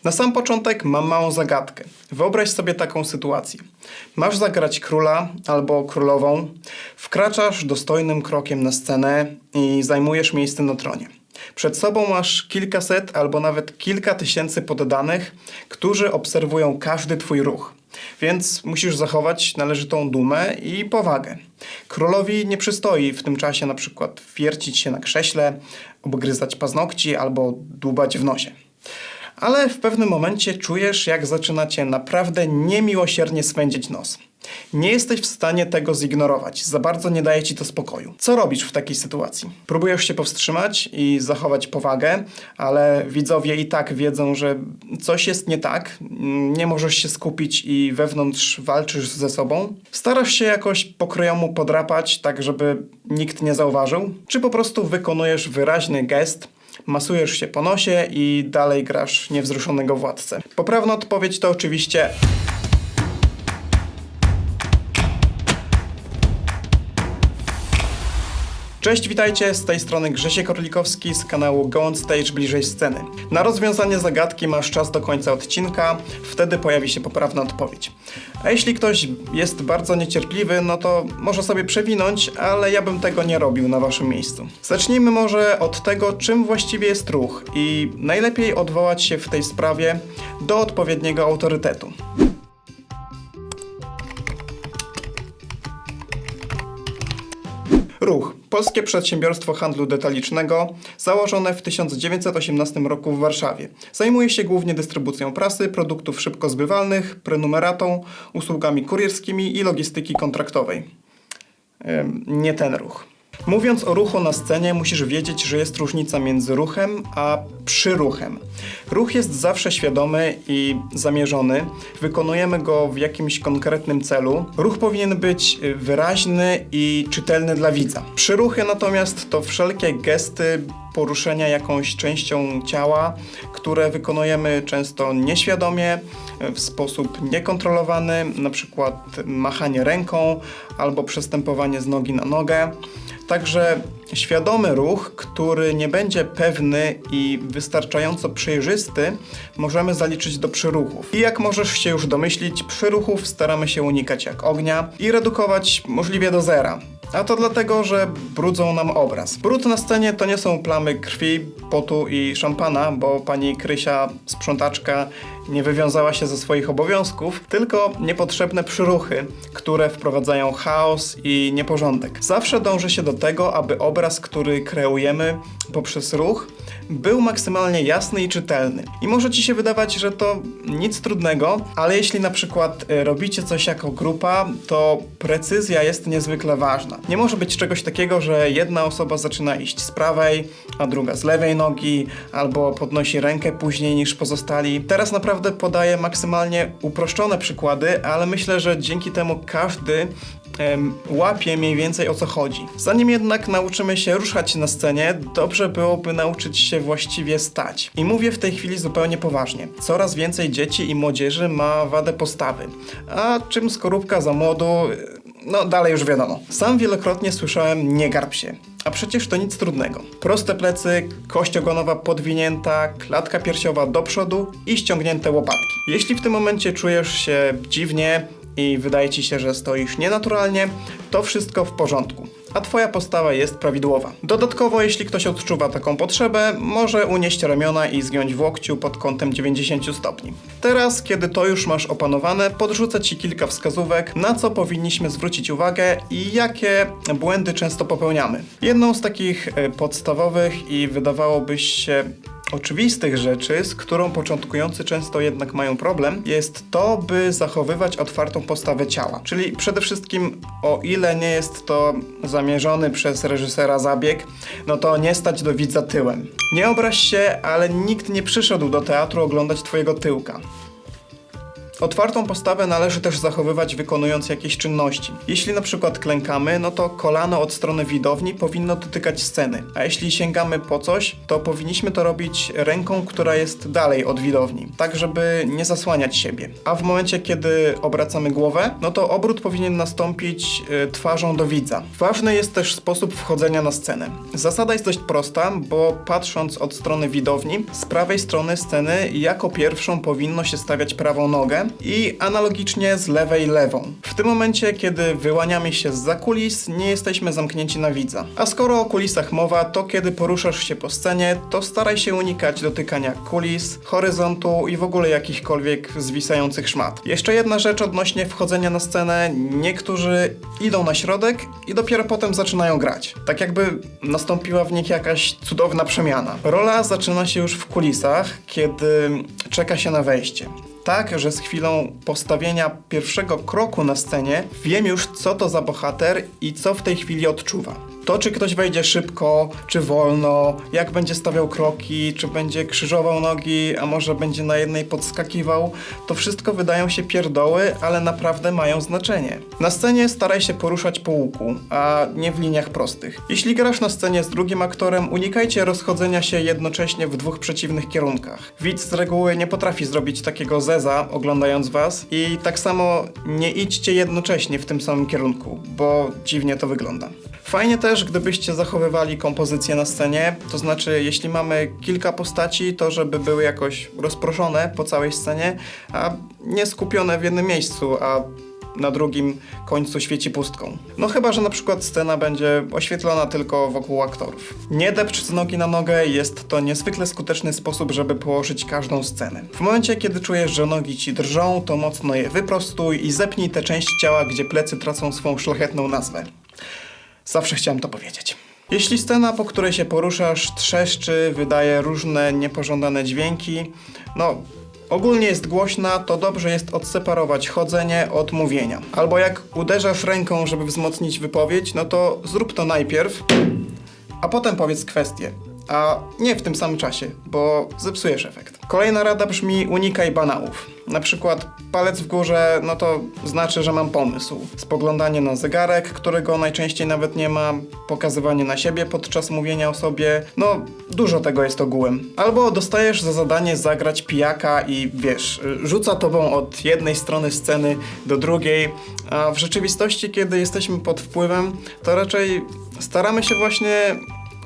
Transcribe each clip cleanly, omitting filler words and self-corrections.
Na sam początek mam małą zagadkę. Wyobraź sobie taką sytuację. Masz zagrać króla albo królową, wkraczasz dostojnym krokiem na scenę i zajmujesz miejsce na tronie. Przed sobą masz kilkaset albo nawet kilka tysięcy poddanych, którzy obserwują każdy twój ruch. Więc musisz zachować należytą dumę i powagę. Królowi nie przystoi w tym czasie na przykład wiercić się na krześle, obgryzać paznokci albo dłubać w nosie. Ale w pewnym momencie czujesz, jak zaczyna cię naprawdę niemiłosiernie swędzić nos. Nie jesteś w stanie tego zignorować, za bardzo nie daje ci to spokoju. Co robisz w takiej sytuacji? Próbujesz się powstrzymać i zachować powagę, ale widzowie i tak wiedzą, że coś jest nie tak, nie możesz się skupić i wewnątrz walczysz ze sobą. Starasz się jakoś pokryjomu podrapać, tak żeby nikt nie zauważył? Czy po prostu wykonujesz wyraźny gest, masujesz się po nosie i dalej grasz niewzruszonego władcę? Poprawna odpowiedź to oczywiście... Cześć, witajcie, z tej strony Grzesiek Orlikowski z kanału Go On Stage Bliżej Sceny. Na rozwiązanie zagadki masz czas do końca odcinka, wtedy pojawi się poprawna odpowiedź. A jeśli ktoś jest bardzo niecierpliwy, no to może sobie przewinąć, ale ja bym tego nie robił na waszym miejscu. Zacznijmy może od tego, czym właściwie jest ruch i najlepiej odwołać się w tej sprawie do odpowiedniego autorytetu. Ruch. Polskie przedsiębiorstwo handlu detalicznego, założone w 1918 roku w Warszawie. Zajmuje się głównie dystrybucją prasy, produktów szybko zbywalnych, prenumeratą, usługami kurierskimi i logistyki kontraktowej. Nie ten ruch. Mówiąc o ruchu na scenie, musisz wiedzieć, że jest różnica między ruchem a przyruchem. Ruch jest zawsze świadomy i zamierzony. Wykonujemy go w jakimś konkretnym celu. Ruch powinien być wyraźny i czytelny dla widza. Przyruchy natomiast to wszelkie gesty, poruszenia jakąś częścią ciała, które wykonujemy często nieświadomie, w sposób niekontrolowany, na przykład machanie ręką albo przestępowanie z nogi na nogę. Także świadomy ruch, który nie będzie pewny i wystarczająco przejrzysty, możemy zaliczyć do przyruchów. I jak możesz się już domyślić, przyruchów staramy się unikać jak ognia i redukować możliwie do zera. A to dlatego, że brudzą nam obraz. Brud na scenie to nie są plamy krwi, potu i szampana, bo pani Krysia, sprzątaczka, nie wywiązała się ze swoich obowiązków, tylko niepotrzebne przyruchy, które wprowadzają chaos i nieporządek. Zawsze dąży się do tego, aby obraz, który kreujemy poprzez ruch, był maksymalnie jasny i czytelny. I może ci się wydawać, że to nic trudnego, ale jeśli na przykład robicie coś jako grupa, to precyzja jest niezwykle ważna. Nie może być czegoś takiego, że jedna osoba zaczyna iść z prawej, a druga z lewej nogi, albo podnosi rękę później niż pozostali. Teraz naprawdę podaję maksymalnie uproszczone przykłady, ale myślę, że dzięki temu każdy łapie mniej więcej o co chodzi. Zanim jednak nauczymy się ruszać na scenie, dobrze byłoby nauczyć się właściwie stać. I mówię w tej chwili zupełnie poważnie. Coraz więcej dzieci i młodzieży ma wadę postawy. A czym skorupka za młodu? No dalej już wiadomo. Sam wielokrotnie słyszałem nie garb się. A przecież to nic trudnego. Proste plecy, kość ogonowa podwinięta, klatka piersiowa do przodu i ściągnięte łopatki. Jeśli w tym momencie czujesz się dziwnie i wydaje ci się, że stoisz nienaturalnie, to wszystko w porządku, a twoja postawa jest prawidłowa. Dodatkowo, jeśli ktoś odczuwa taką potrzebę, może unieść ramiona i zgiąć w łokciu pod kątem 90 stopni. Teraz, kiedy to już masz opanowane, podrzucę ci kilka wskazówek, na co powinniśmy zwrócić uwagę i jakie błędy często popełniamy. Jedną z takich podstawowych i wydawałoby się oczywistych rzeczy, z którą początkujący często jednak mają problem, jest to, by zachowywać otwartą postawę ciała. Czyli przede wszystkim, o ile nie jest to zamierzony przez reżysera zabieg, no to nie stać do widza tyłem. Nie obraź się, ale nikt nie przyszedł do teatru oglądać twojego tyłka. Otwartą postawę należy też zachowywać wykonując jakieś czynności. Jeśli na przykład klękamy, no to kolano od strony widowni powinno dotykać sceny, a jeśli sięgamy po coś, to powinniśmy to robić ręką, która jest dalej od widowni, tak żeby nie zasłaniać siebie. A w momencie, kiedy obracamy głowę, no to obrót powinien nastąpić twarzą do widza. Ważny jest też sposób wchodzenia na scenę. Zasada jest dość prosta, bo patrząc od strony widowni, z prawej strony sceny jako pierwszą powinno się stawiać prawą nogę i analogicznie z lewej lewą. W tym momencie, kiedy wyłaniamy się zza kulis, nie jesteśmy zamknięci na widza. A skoro o kulisach mowa, to kiedy poruszasz się po scenie, to staraj się unikać dotykania kulis, horyzontu i w ogóle jakichkolwiek zwisających szmat. Jeszcze jedna rzecz odnośnie wchodzenia na scenę. Niektórzy idą na środek i dopiero potem zaczynają grać. Tak jakby nastąpiła w nich jakaś cudowna przemiana. Rola zaczyna się już w kulisach, kiedy czeka się na wejście. Tak, że z chwilą postawienia pierwszego kroku na scenie wiem już, co to za bohater i co w tej chwili odczuwa. To, czy ktoś wejdzie szybko, czy wolno, jak będzie stawiał kroki, czy będzie krzyżował nogi, a może będzie na jednej podskakiwał, to wszystko wydają się pierdoły, ale naprawdę mają znaczenie. Na scenie staraj się poruszać po łuku, a nie w liniach prostych. Jeśli grasz na scenie z drugim aktorem, unikajcie rozchodzenia się jednocześnie w dwóch przeciwnych kierunkach. Widz z reguły nie potrafi zrobić takiego zeza, oglądając was, i tak samo nie idźcie jednocześnie w tym samym kierunku, bo dziwnie to wygląda. Fajnie też, gdybyście zachowywali kompozycję na scenie, to znaczy jeśli mamy kilka postaci, to żeby były jakoś rozproszone po całej scenie, a nie skupione w jednym miejscu, a na drugim końcu świeci pustką. No chyba, że na przykład scena będzie oświetlona tylko wokół aktorów. Nie depcz z nogi na nogę, jest to niezwykle skuteczny sposób, żeby położyć każdą scenę. W momencie, kiedy czujesz, że nogi ci drżą, to mocno je wyprostuj i zepnij tę część ciała, gdzie plecy tracą swą szlachetną nazwę. Zawsze chciałem to powiedzieć. Jeśli scena, po której się poruszasz, trzeszczy, wydaje różne niepożądane dźwięki, no ogólnie jest głośna, to dobrze jest odseparować chodzenie od mówienia. Albo jak uderzasz ręką, żeby wzmocnić wypowiedź, no to zrób to najpierw, a potem powiedz kwestię. A nie w tym samym czasie, bo zepsujesz efekt. Kolejna rada brzmi: unikaj banałów. Na przykład palec w górze, no to znaczy, że mam pomysł. Spoglądanie na zegarek, którego najczęściej nawet nie ma, pokazywanie na siebie podczas mówienia o sobie, no dużo tego jest ogółem. Albo dostajesz za zadanie zagrać pijaka i wiesz, rzuca tobą od jednej strony sceny do drugiej, a w rzeczywistości, kiedy jesteśmy pod wpływem, to raczej staramy się właśnie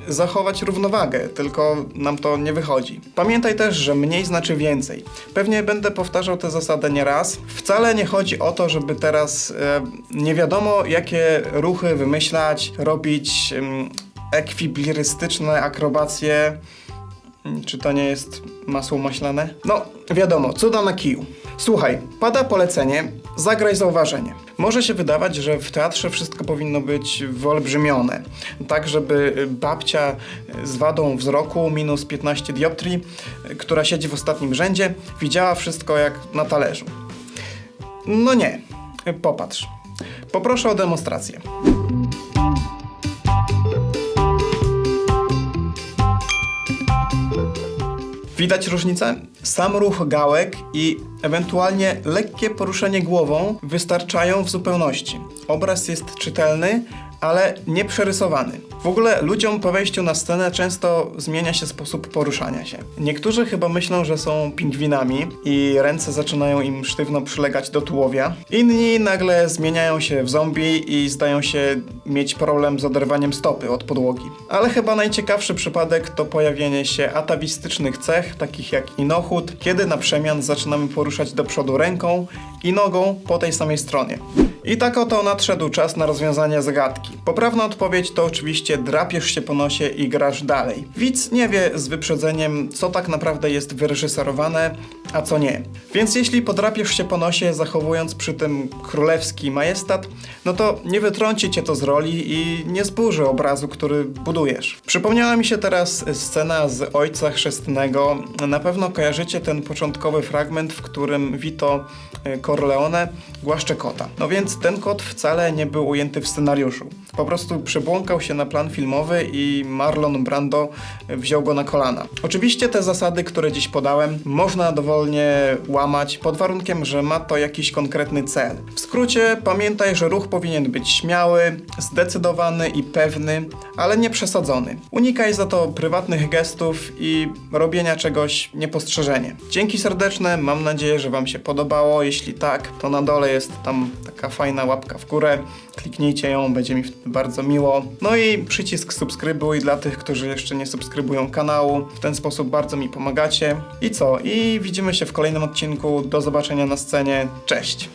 zachować równowagę, tylko nam to nie wychodzi. Pamiętaj też, że mniej znaczy więcej. Pewnie będę powtarzał tę zasadę nie raz. Wcale nie chodzi o to, żeby teraz nie wiadomo jakie ruchy wymyślać, robić ekwibilistyczne akrobacje. Czy to nie jest masło maślane? No, wiadomo, cuda na kiju. Słuchaj, pada polecenie, zagraj zauważenie. Może się wydawać, że w teatrze wszystko powinno być wyolbrzymione, tak żeby babcia z wadą wzroku minus 15 dioptrii, która siedzi w ostatnim rzędzie, widziała wszystko jak na talerzu. No nie, popatrz. Poproszę o demonstrację. Widać różnicę? Sam ruch gałek i ewentualnie lekkie poruszenie głową wystarczają w zupełności. Obraz jest czytelny, ale nie przerysowany. W ogóle ludziom po wejściu na scenę często zmienia się sposób poruszania się. Niektórzy chyba myślą, że są pingwinami i ręce zaczynają im sztywno przylegać do tułowia. Inni nagle zmieniają się w zombie i zdają się mieć problem z oderwaniem stopy od podłogi. Ale chyba najciekawszy przypadek to pojawienie się atawistycznych cech, takich jak inochód, kiedy na przemian zaczynamy poruszać do przodu ręką i nogą po tej samej stronie. I tak oto nadszedł czas na rozwiązanie zagadki. Poprawna odpowiedź to oczywiście drapiesz się po nosie i grasz dalej. Widz nie wie z wyprzedzeniem, co tak naprawdę jest wyreżyserowane, a co nie. Więc jeśli podrapiesz się po nosie, zachowując przy tym królewski majestat, no to nie wytrąci cię to z roli i nie zburzy obrazu, który budujesz. Przypomniała mi się teraz scena z Ojca Chrzestnego. Na pewno kojarzycie ten początkowy fragment, w którym Vito Corleone głaszcze kota. No więc ten kot wcale nie był ujęty w scenariuszu. Po prostu przebłąkał się na plan filmowy i Marlon Brando wziął go na kolana. Oczywiście te zasady, które dziś podałem, można dowolnie łamać pod warunkiem, że ma to jakiś konkretny cel. W skrócie pamiętaj, że ruch powinien być śmiały, zdecydowany i pewny, ale nie przesadzony. Unikaj za to prywatnych gestów i robienia czegoś niepostrzeżenie. Dzięki serdeczne, mam nadzieję, że Wam się podobało. Jeśli tak, to na dole jest tam taka fajna łapka w górę. Kliknijcie ją, będzie mi wtedy bardzo miło. No i przycisk subskrybuj dla tych, którzy jeszcze nie subskrybują kanału. W ten sposób bardzo mi pomagacie. I co? I widzimy się w kolejnym odcinku. Do zobaczenia na scenie. Cześć!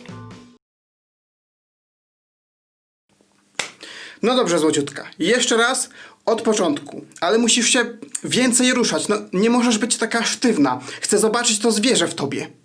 No dobrze, złociutka. Jeszcze raz od początku. Ale musisz się więcej ruszać. No, nie możesz być taka sztywna. Chcę zobaczyć to zwierzę w tobie.